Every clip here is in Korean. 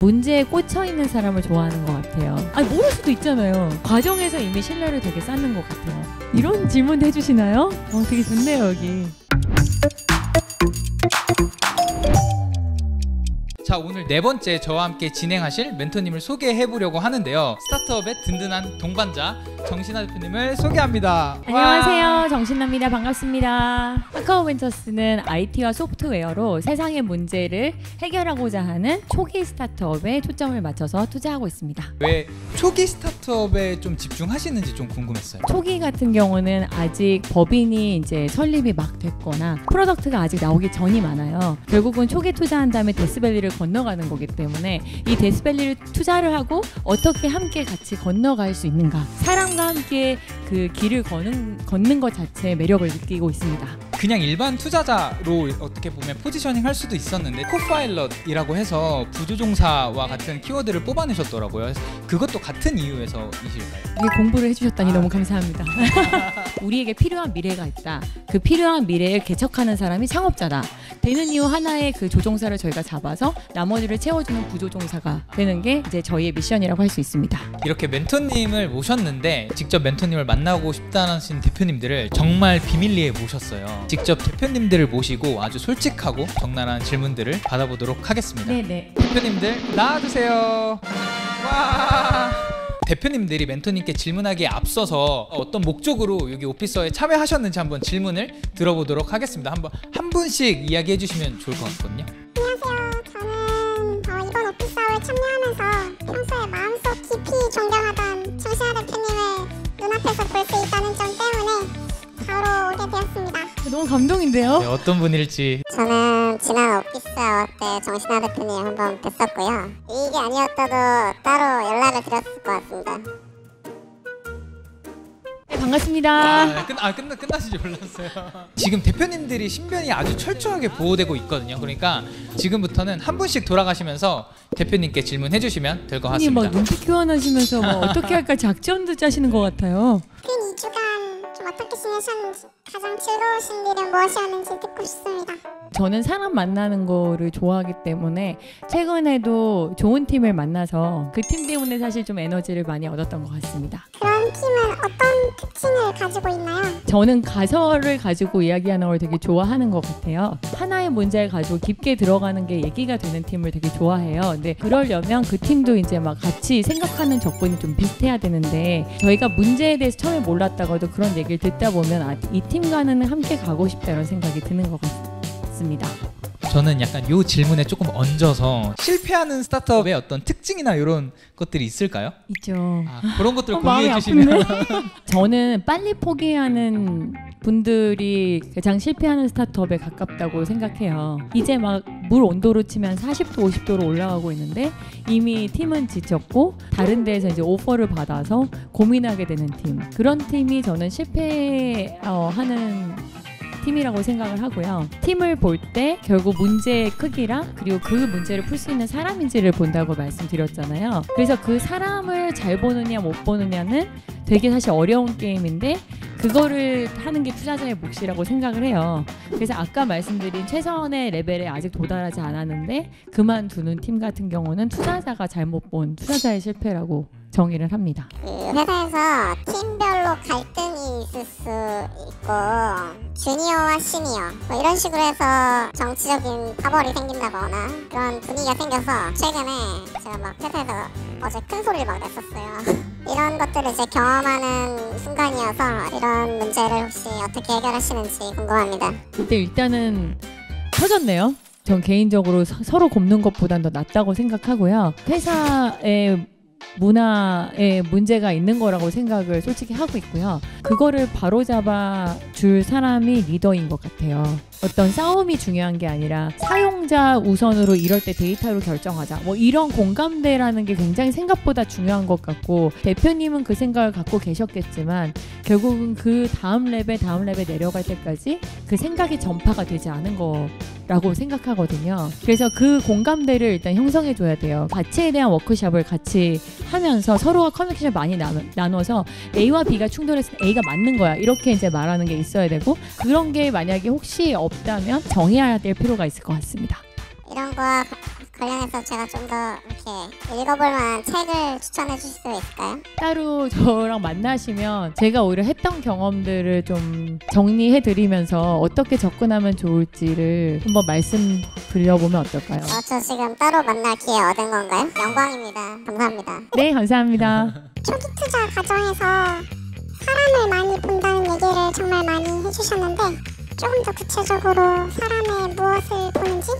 문제에 꽂혀 있는 사람을 좋아하는 것 같아요. 아니 모를 수도 있잖아요. 과정에서 이미 신뢰를 되게 쌓는 것 같아요. 이런 질문도 해주시나요? 되게 좋네요 여기. 자, 오늘 네 번째 저와 함께 진행하실 멘토님을 소개해보려고 하는데요. 스타트업의 든든한 동반자 정신아 대표님을 소개합니다. 안녕하세요, 정신아입니다. 반갑습니다. 카카오벤처스는 IT와 소프트웨어로 세상의 문제를 해결하고자 하는 초기 스타트업에 초점을 맞춰서 투자하고 있습니다. 왜 초기 스타트업에 좀 집중하시는지 좀 궁금했어요. 초기 같은 경우는 아직 법인이 이제 설립이 막 됐거나 프로덕트가 아직 나오기 전이 많아요. 결국은 초기 투자한 다음에 데스밸리를 건너가는 거기 때문에 이 데스밸리를 투자를 하고 어떻게 함께 같이 건너갈 수 있는가, 사람과 함께 그 길을 걷는 것 자체의 매력을 느끼고 있습니다. 그냥 일반 투자자로 어떻게 보면 포지셔닝 할 수도 있었는데 코파일럿이라고 해서 부조종사와 같은 키워드를 뽑아내셨더라고요. 그것도 같은 이유에서이실까요? 이게 공부를 해주셨다니 너무 감사합니다. 우리에게 필요한 미래가 있다. 그 필요한 미래를 개척하는 사람이 창업자다. 되는 이유 하나의 그 조종사를 저희가 잡아서 나머지를 채워주는 부조종사가 되는 게 이제 저희의 미션이라고 할 수 있습니다. 이렇게 멘토님을 모셨는데 직접 멘토님을 만나고 싶다는 대표님들을 정말 비밀리에 모셨어요. 직접 대표님들을 모시고 아주 솔직하고 적나라한 질문들을 받아보도록 하겠습니다. 네네. 대표님들 나와주세요. 와. 대표님들이 멘토님께 질문하기에 앞서서 어떤 목적으로 여기 오피서에 참여하셨는지 한번 질문을 들어보도록 하겠습니다. 한번 한 분씩 이야기해 주시면 좋을 것 같거든요. 안녕하세요. 저는 이번 오피서에 참여하면서 평소에 마음속 깊이 존경하던 정신아 대표님을 눈앞에서 볼 수 있다는 점 때문에 바로 오게 되었습니다. 너무 감동인데요? 네, 어떤 분일지. 저는 지난 오피서 때 정신아 대표님 한번 뵀었고요. 이게 아니었어도 따로 연락을 드렸을 것 같습니다. 네, 반갑습니다. 끝나신 줄 몰랐어요. 지금 대표님들이 신변이 아주 철저하게 보호되고 있거든요. 그러니까 지금부터는 한 분씩 돌아가시면서 대표님께 질문해 주시면 될 것 같습니다. 막 눈빛 교환하시면서 어떻게 할까 작전도 짜시는 것 같아요. 근 2주간 좀 어떻게 지내셨는지, 가장 즐거우신 일은 무엇이었는지 듣고 싶습니다. 저는 사람 만나는 거를 좋아하기 때문에 최근에도 좋은 팀을 만나서 그 팀 때문에 사실 좀 에너지를 많이 얻었던 것 같습니다. 그런 팀은 어떤 특징을 가지고 있나요? 저는 가설을 가지고 이야기하는 걸 되게 좋아하는 것 같아요. 하나의 문제를 가지고 깊게 들어가는 게 얘기가 되는 팀을 되게 좋아해요. 근데 그러려면 그 팀도 이제 막 같이 생각하는 접근이 좀 비슷해야 되는데 저희가 문제에 대해서 처음에 몰랐다가도 그런 얘기를 듣다 보면 이 팀과는 함께 가고 싶다 이런 생각이 드는 것 같습니다. 저는 약간 요 질문에 조금 얹어서 실패하는 스타트업의 어떤 특징이나 이런 것들이 있을까요? 있죠. 그런 것들을 공유해 주시면. 저는 빨리 포기하는 분들이 가장 실패하는 스타트업에 가깝다고 생각해요. 이제 막 물 온도로 치면 40도, 50도로 올라가고 있는데 이미 팀은 지쳤고 다른 데에서 이제 오퍼를 받아서 고민하게 되는 팀. 그런 팀이 저는 실패하는 팀이라고 생각을 하고요. 팀을 볼 때 결국 문제의 크기랑 그리고 그 문제를 풀 수 있는 사람인지를 본다고 말씀드렸잖아요. 그래서 그 사람을 잘 보느냐 못 보느냐는 되게 사실 어려운 게임인데 그거를 하는 게 투자자의 몫이라고 생각을 해요. 그래서 아까 말씀드린 최선의 레벨에 아직 도달하지 않았는데 그만두는 팀 같은 경우는 투자자가 잘못 본 투자자의 실패라고 정의를 합니다. 그 회사에서 팀별로 갈등이 있을 수 있고 주니어와 시니어 뭐 이런 식으로 해서 정치적인 파벌이 생긴다거나 그런 분위기가 생겨서 최근에 제가 막 회사에서 어제 큰 소리를 막 냈었어요. 이런 것들을 이제 경험하는 순간이어서 이런 문제를 혹시 어떻게 해결하시는지 궁금합니다. 근데 일단은 터졌네요. 전 개인적으로 서로 돕는 것보단 더 낫다고 생각하고요. 회사의 문화에 문제가 있는 거라고 생각을 솔직히 하고 있고요. 그거를 바로잡아 줄 사람이 리더인 것 같아요. 어떤 싸움이 중요한 게 아니라 사용자 우선으로 이럴 때 데이터로 결정하자. 뭐 이런 공감대라는 게 굉장히 생각보다 중요한 것 같고 대표님은 그 생각을 갖고 계셨겠지만 결국은 그 다음 레벨 내려갈 때까지 그 생각이 전파가 되지 않은 거라고 생각하거든요. 그래서 그 공감대를 일단 형성해 줘야 돼요. 가치에 대한 워크숍을 같이 하면서 서로가 커뮤니케이션을 많이 나눠서 A와 B가 충돌했을 때 A가 맞는 거야 이렇게 이제 말하는 게 있어야 되고 그런 게 만약에 혹시 없다면 정해야 될 필요가 있을 것 같습니다. 이런 거와 관련해서 제가 좀 더 이렇게 읽어볼 만한 책을 추천해 주실 수 있을까요? 따로 저랑 만나시면 제가 오히려 했던 경험들을 좀 정리해 드리면서 어떻게 접근하면 좋을지를 한번 말씀드려보면 어떨까요? 저 지금 따로 만날 기회 얻은 건가요? 영광입니다. 감사합니다. 네, 감사합니다. 초기 투자 과정에서 사람을 많이 본다는 얘기를 정말 많이 해주셨는데 조금 더 구체적으로 사람의 무엇을 보는지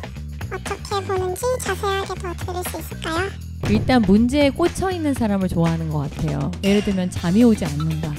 어떻게 보는지 자세하게 더 들을 수 있을까요? 일단 문제에 꽂혀 있는 사람을 좋아하는 것 같아요. 예를 들면 잠이 오지 않는다.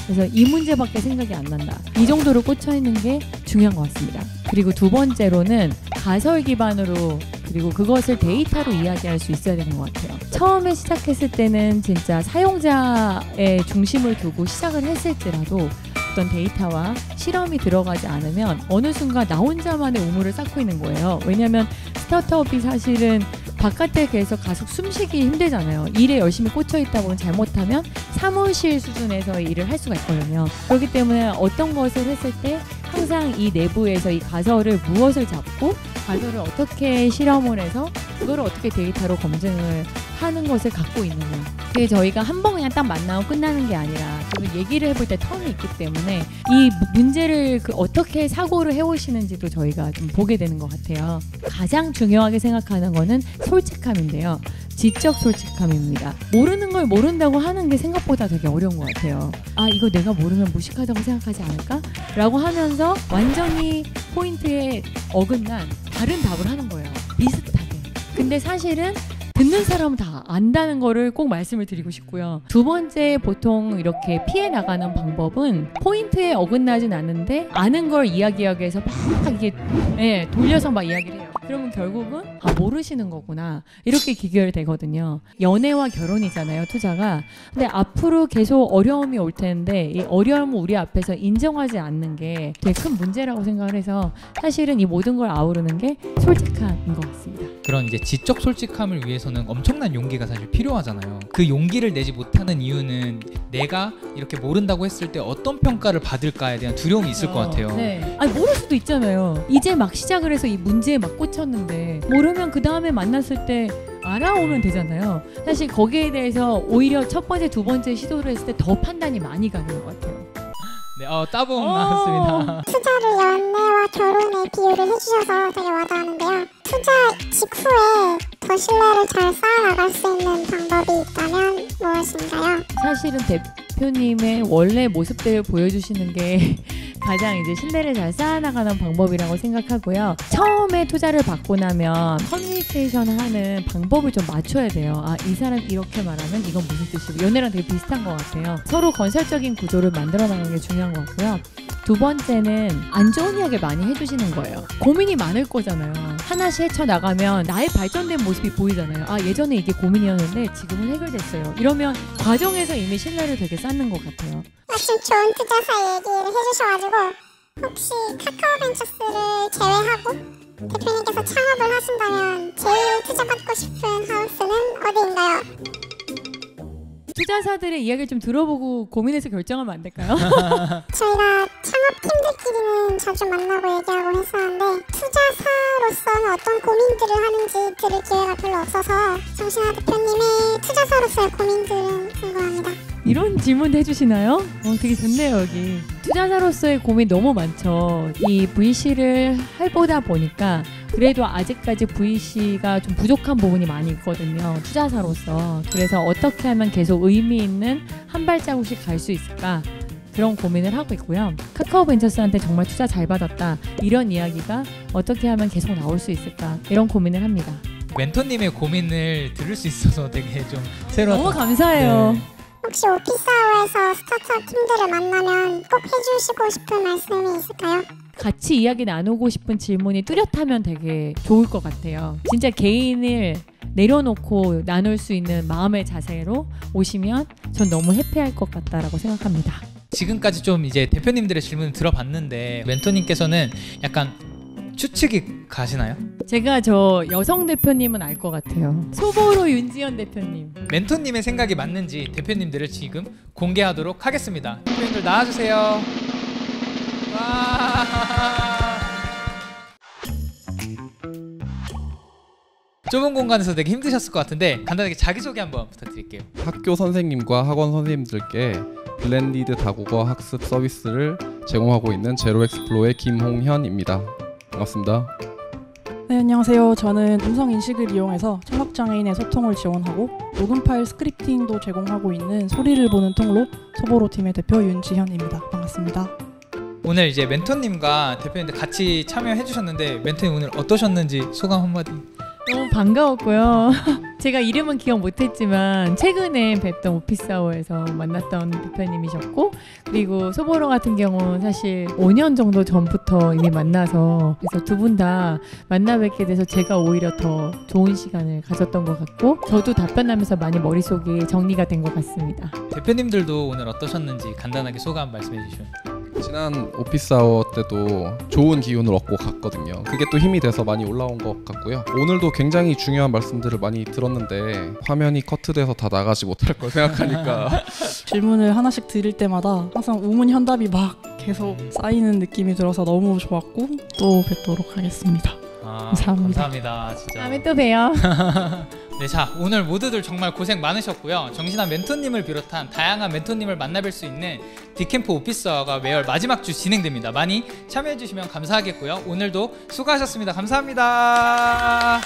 그래서 이 문제밖에 생각이 안 난다. 이 정도로 꽂혀 있는 게 중요한 것 같습니다. 그리고 두 번째로는 가설 기반으로 그리고 그것을 데이터로 이야기할 수 있어야 되는 것 같아요. 처음에 시작했을 때는 진짜 사용자의 중심을 두고 시작을 했을지라도 어떤 데이터와 실험이 들어가지 않으면 어느 순간 나 혼자만의 우물을 쌓고 있는 거예요. 왜냐하면 스타트업이 사실은 바깥에 계속 가속 숨쉬기 힘들잖아요. 일에 열심히 꽂혀 있다 보면 잘못하면 사무실 수준에서의 일을 할 수가 있거든요. 그렇기 때문에 어떤 것을 했을 때 항상 이 내부에서 이 가설을 무엇을 잡고 가설을 어떻게 실험을 해서 그걸 어떻게 데이터로 검증을 하는 것을 갖고 있느냐. 그게 저희가 한 번 그냥 딱 만나고 끝나는 게 아니라 지금 얘기를 해볼 때 텀이 있기 때문에 이 문제를 어떻게 사고를 해오시는지도 저희가 좀 보게 되는 것 같아요. 가장 중요하게 생각하는 거는 솔직함인데요. 지적 솔직함입니다. 모르는 걸 모른다고 하는 게 생각보다 되게 어려운 것 같아요. 아, 이거 내가 모르면 무식하다고 생각하지 않을까? 라고 하면서 완전히 포인트에 어긋난 다른 답을 하는 거예요. 비슷하게. 근데 사실은 듣는 사람은 다 안다는 거를 꼭 말씀을 드리고 싶고요. 두 번째 보통 이렇게 피해 나가는 방법은 포인트에 어긋나진 않는데 아는 걸 이야기하기 위해서 막 이게 돌려서 막 이야기를 해요. 그러면 결국은 모르시는 거구나 이렇게 기결되거든요. 연애와 결혼이잖아요, 투자가. 근데 앞으로 계속 어려움이 올 텐데 이 어려움을 우리 앞에서 인정하지 않는 게 되게 큰 문제라고 생각을 해서 사실은 이 모든 걸 아우르는 게 솔직함인 것 같습니다. 그런 이제 지적 솔직함을 위해서는 엄청난 용기가 사실 필요하잖아요. 그 용기를 내지 못하는 이유는 내가 이렇게 모른다고 했을 때 어떤 평가를 받을까에 대한 두려움이 있을 것 같아요. 네. 아니, 모를 수도 있잖아요. 이제 막 시작을 해서 이 문제에 막 꽂혔는데 모르면 그 다음에 만났을 때 알아오면 되잖아요. 사실 거기에 대해서 오히려 첫 번째, 두 번째 시도를 했을 때 더 판단이 많이 가는 것 같아요. 네, 따봉 나왔습니다. 투자를 연애와 결혼에 비유를 해주셔서 되게 와닿았는데요. 투자 직후에 더 신뢰를 잘 쌓아나갈 수 있는 방법이 있다면 무엇인가요? 사실은 대표님의 원래 모습들을 보여주시는 게 가장 이제 신뢰를 잘 쌓아나가는 방법이라고 생각하고요. 처음에 투자를 받고 나면 커뮤니케이션을 하는 방법을 좀 맞춰야 돼요. 아, 이 사람 이렇게 말하면 이건 무슨 뜻이고, 연애랑 되게 비슷한 것 같아요. 서로 건설적인 구조를 만들어 나가는 게 중요한 것 같고요. 두 번째는 안 좋은 이야기를 많이 해주시는 거예요. 고민이 많을 거잖아요. 하나씩 헤쳐나가면 나의 발전된 모습이 보이잖아요. 아, 예전에 이게 고민이었는데 지금은 해결됐어요. 이러면 과정에서 이미 신뢰를 되게 쌓는 것 같아요. 마침 좋은 투자사 얘기를 해주셔가지고 혹시 카카오벤처스를 제외하고 대표님께서 창업을 하신다면 제일 투자받고 싶은 하우스는 어디인가요? 투자사들의 이야기를 좀 들어보고 고민해서 결정하면 안 될까요? 저희가 창업팀들끼리는 자주 만나고 얘기하고 했었는데 투자사로서는 어떤 고민들을 하는지 들을 기회가 별로 없어서 정신아 대표님의 투자사로서의 고민들은 궁금합니다. 이런 질문도 해주시나요? 되게 좋네요. 여기 투자사로서의 고민 너무 많죠. 이 VC를 해보다 보니까 그래도 아직까지 VC가 좀 부족한 부분이 많이 있거든요, 투자사로서. 그래서 어떻게 하면 계속 의미 있는 한 발자국씩 갈 수 있을까, 그런 고민을 하고 있고요. 카카오벤처스한테 정말 투자 잘 받았다, 이런 이야기가 어떻게 하면 계속 나올 수 있을까, 이런 고민을 합니다. 멘토님의 고민을 들을 수 있어서 되게 좀 새로웠던. 너무 감사해요. 네. 혹시 오피스아워에서 스타트업 팀들을 만나면 꼭 해주시고 싶은 말씀이 있을까요? 같이 이야기 나누고 싶은 질문이 뚜렷하면 되게 좋을 것 같아요. 진짜 개인을 내려놓고 나눌 수 있는 마음의 자세로 오시면 전 너무 해피할 것 같다라고 생각합니다. 지금까지 좀 이제 대표님들의 질문을 들어봤는데 멘토님께서는 약간 추측이 가시나요? 제가 저 여성 대표님은 알 것 같아요. 소보로 윤지연 대표님. 멘토님의 생각이 맞는지 대표님들을 지금 공개하도록 하겠습니다. 대표님들 나와주세요. 와. 좁은 공간에서 되게 힘드셨을 것 같은데 간단하게 자기소개 한번 부탁드릴게요. 학교 선생님과 학원 선생님들께 블렌디드 다국어 학습 서비스를 제공하고 있는 제로엑스플로의 김홍현입니다. 반갑습니다. 네, 안녕하세요. 저는 음성 인식을 이용해서 청각장애인의 소통을 지원하고 녹음 파일 스크립팅도 제공하고 있는 소리를 보는 통로 소보로 팀의 대표 윤지현입니다. 반갑습니다. 오늘 이제 멘토님과 대표님들 같이 참여해 주셨는데 멘토님 오늘 어떠셨는지 소감 한마디. 너무 반가웠고요. 제가 이름은 기억 못했지만 최근에 뵀던 오피스아워에서 만났던 대표님이셨고, 그리고 소보로 같은 경우는 사실 5년 정도 전부터 이미 만나서, 그래서 두 분 다 만나 뵙게 돼서 제가 오히려 더 좋은 시간을 가졌던 것 같고, 저도 답변하면서 많이 머릿속이 정리가 된 것 같습니다. 대표님들도 오늘 어떠셨는지 간단하게 소감 말씀해 주시면. 지난 오피스아워 때도 좋은 기운을 얻고 갔거든요. 그게 또 힘이 돼서 많이 올라온 것 같고요. 오늘도 굉장히 중요한 말씀들을 많이 들었는데 화면이 커트돼서 다 나가지 못할 걸 생각하니까 질문을 하나씩 드릴 때마다 항상 우문현답이 막 계속 쌓이는 느낌이 들어서 너무 좋았고 또 뵙도록 하겠습니다. 감사합니다. 감사합니다. 진짜. 다음에 또 봬요. 네, 자 오늘 모두들 정말 고생 많으셨고요. 정신한 멘토님을 비롯한 다양한 멘토님을 만나뵐 수 있는 디캠프 오피스아워가 매월 마지막 주 진행됩니다. 많이 참여해 주시면 감사하겠고요. 오늘도 수고하셨습니다. 감사합니다.